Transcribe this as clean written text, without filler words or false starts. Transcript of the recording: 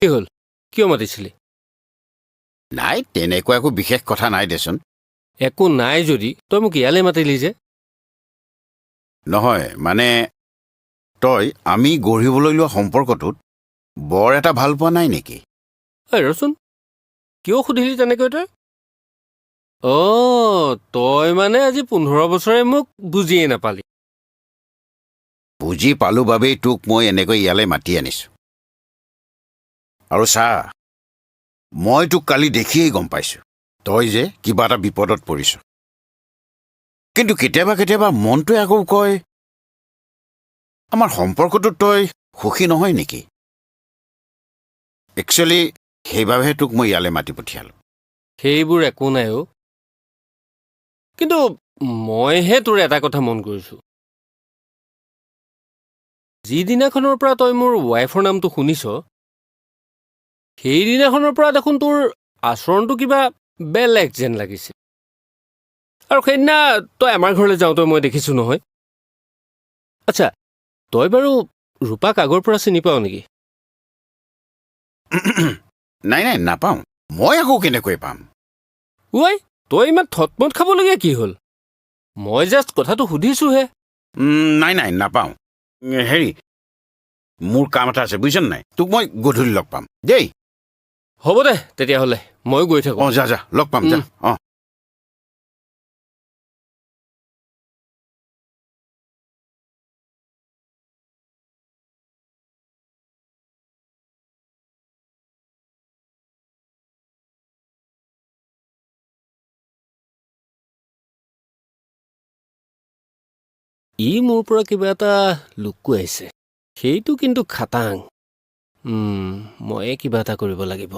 কি হ'ল কিয় মাতিছিলি নাই তেনেকুৱা একো বিশেষ কথা নাই দেচোন একো নাই যদি তই মোক ইয়ালৈ মাতিলি যে নহয় মানে তই আমি গঢ়িবলৈ লোৱা সম্পৰ্কটোত বৰ এটা ভাল পোৱা নাই নেকি ঐ ৰচোন কিয় সুধিলি তেনেকৈ তই তই মানে আজি 15 বছৰে মোক বুজিয়ে নাপালি বুজি পালো বাবেই তোক মই এনেকৈ ইয়ালৈ মাতি আনিছো আৰু চা মই তোক কালি দেখিয়েই গম পাইছো তই যে কিবা এটা বিপদত পৰিছ কিন্তু কেতিয়াবা মনটোৱে আকৌ কয় আমাৰ সম্পৰ্কটোত তই সুখী নহয় নেকি একচুৱেলি সেইবাবেহে তোক মই ইয়ালৈ মাতি পঠিয়ালো সেইবোৰ একো নাই অ' কিন্তু মইহে তোৰ এটা কথা মন কৰিছো যিদিনাখনৰ পৰা তই মোৰ ৱাইফৰ নামটো শুনিছ সেইদিনাখনৰ পৰা দেখোন তোৰ আচৰণটো কিবা বেলেগ যেন লাগিছে আৰু সেইদিনা তই আমাৰ ঘৰলৈ যাওঁতে মই দেখিছো নহয় আচ্ছা তই বাৰু ৰূপাক আগৰ পৰা চিনি পাৱ নেকি নাই নাপাওঁ মই আকৌ কেনেকৈ পাম ঐ তই ইমান থতমত খাবলগীয়া কি হ'ল মই জাষ্ট কথাটো সুধিছোহে নাই নাপাওঁ হেৰি মোৰ কাম এটা আছে বুজিছ নাই তোক মই গধূলি লগ পাম দেই হ'ব দে তেতিয়াহ'লে ময়ো গৈ থাকোঁ যা লগ পাম যা ই মোৰ পৰা কিবা এটা লুকুৱাইছে সেইটো কিন্তু খাটাং ময়ে কিবা এটা কৰিব লাগিব